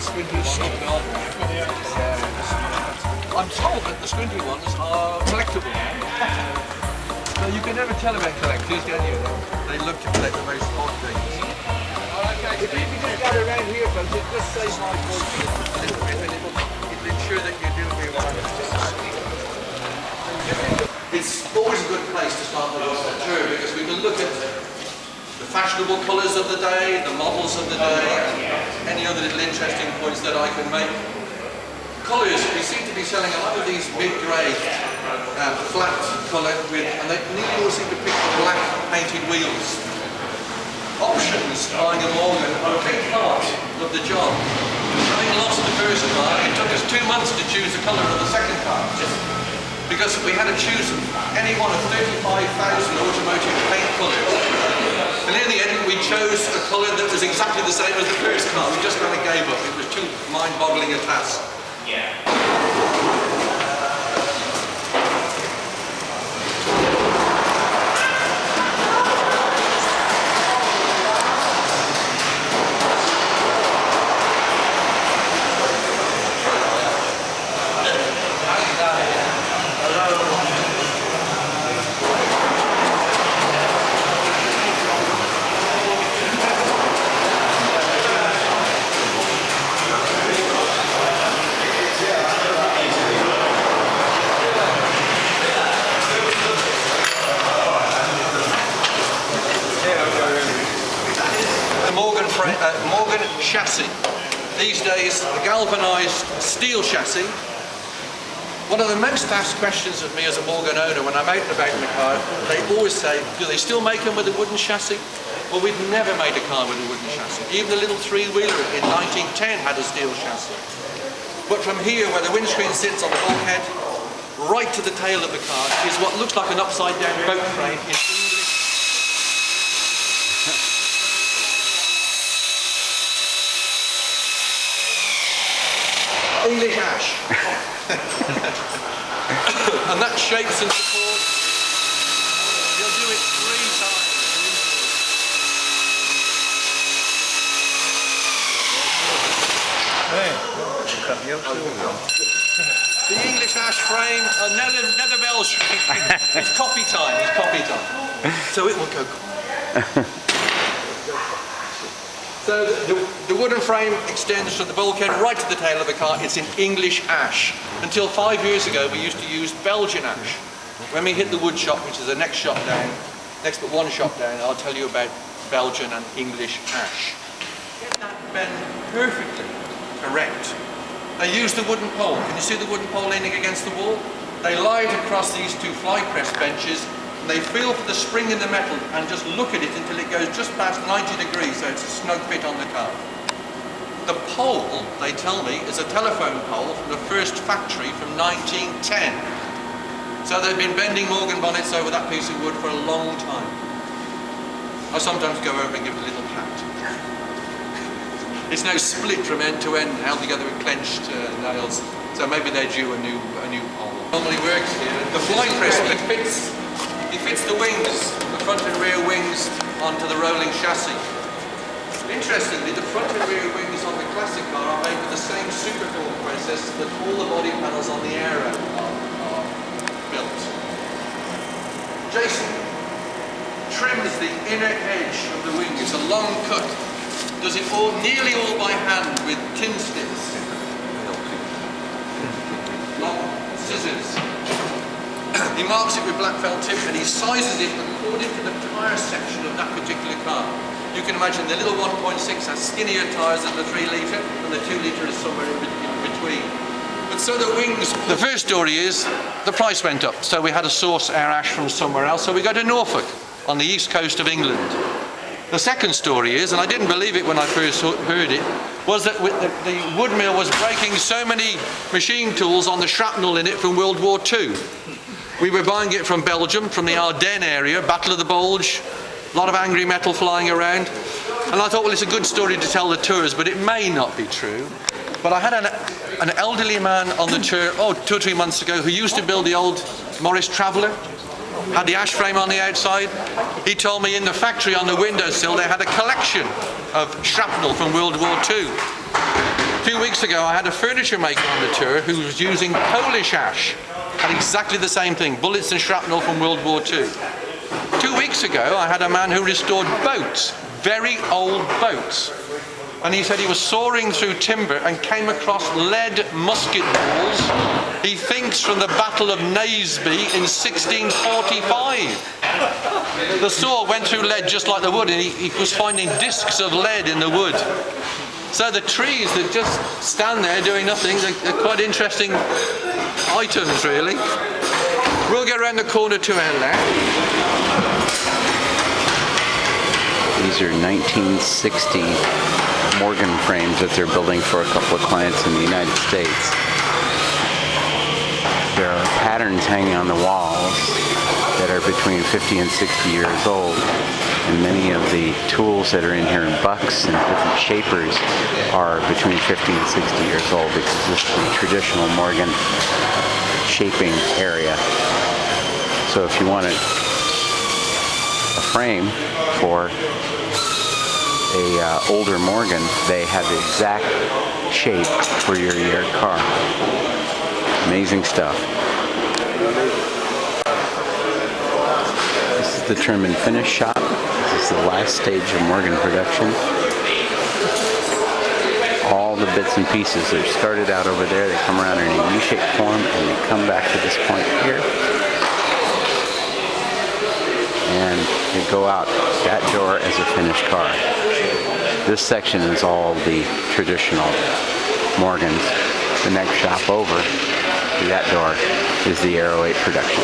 squinty ones. I'm told that the squinty ones are collectible now. So you can never tell about collectors, can you? They love to collect the most odd things. Okay, if you just gather around here, folks, it just saves my voice a little bit, and it'll ensure that you do me right. It's always a good place to start the tour because we can look at the fashionable colours of the day, the models of the day, and any other little interesting points that I can make. Colours, we seem to be selling a lot of these mid-grey, flat colour and they nearly all seem to pick the black painted wheels. Options, buying a Morgan, are a big part of the job. Having lost the first car, it took us 2 months to choose the colour of the second car. Because we had to choose any one of 35,000 automotive paint colours. And in the end we chose a colour that was exactly the same as the first car. We just kind of gave up. It was too mind-boggling a task. Yeah. Morgan chassis. These days, a galvanised steel chassis. One of the most asked questions of me as a Morgan owner when I'm out and about in the car, they always say, do they still make them with a wooden chassis? Well, we've never made a car with a wooden chassis. Even the little three-wheeler in 1910 had a steel chassis. But from here, where the windscreen sits on the bulkhead, right to the tail of the car, is what looks like an upside-down boat frame in English. English ash. And that shapes and supports. You'll do it 3 times. The English ash frame, nether Belgium. It's copy time, it's copy time. So it will go. So the wooden frame extends from the bulkhead right to the tail of the car. It's in English ash. Until 5 years ago we used to use Belgian ash. When we hit the wood shop, which is the next shop down, next but one shop down, I'll tell you about Belgian and English ash. Get that bend perfectly correct. They use the wooden pole. Can you see the wooden pole leaning against the wall? They lie it across these 2 fly press benches. They feel for the spring in the metal and just look at it until it goes just past 90 degrees, so it's a snug fit on the car. The pole, they tell me, is a telephone pole from the first factory from 1910. So they've been bending Morgan bonnets over that piece of wood for a long time. I sometimes go over and give it a little pat. It's now split from end to end, held together with clenched nails, so maybe they're due a new pole. Normally works here. The fly press, it fits the wings, the front and rear wings, onto the rolling chassis. Interestingly, the front and rear wings on the classic car are made with the same superform process that all the body panels on the Aero are built. Jason trims the inner edge of the wing. It's a long cut. Does it all, nearly all by hand with tin snips. Long scissors. He marks it with black felt tip and he sizes it according to the tyre section of that particular car. You can imagine the little 1.6 has skinnier tyres than the 3 litre and the 2 litre is somewhere in between. But so the wings, the first story is the price went up, so we had to source our ash from somewhere else, so we go to Norfolk on the east coast of England. The second story is, and I didn't believe it when I first heard it, was that the wood mill was breaking so many machine tools on the shrapnel in it from World War II. We were buying it from Belgium, from the Ardennes area, Battle of the Bulge, a lot of angry metal flying around. And I thought, well, it's a good story to tell the tours, but it may not be true. But I had an elderly man on the tour, 2 or 3 months ago, who used to build the old Morris Traveller, had the ash frame on the outside. He told me in the factory on the windowsill they had a collection of shrapnel from World War II. A few weeks ago I had a furniture maker on the tour who was using Polish ash. Had exactly the same thing, bullets and shrapnel from World War II. 2 weeks ago I had a man who restored boats, very old boats. And he said he was soaring through timber and came across lead musket balls, he thinks from the Battle of Naseby in 1645. The saw went through lead just like the wood, and he was finding discs of lead in the wood. So the trees that just stand there doing nothing, they're quite interesting items really. We'll go around the corner to our left. These are 1960 Morgan frames that they're building for a couple of clients in the United States. There are patterns hanging on the walls that are between 50 and 60 years old, and many of the tools that are in here in bucks and different shapers are between 50 and 60 years old, because this is the traditional Morgan shaping area. So if you wanted a frame for a older Morgan, they have the exact shape for your car. Amazing stuff. This is the trim and finish shop. This is the last stage of Morgan production. All the bits and pieces that started out over there, they come around in a U-shaped form and they come back to this point here. And they go out that door as a finished car. This section is all the traditional Morgans. The next shop over to that door is the Aero 8 production.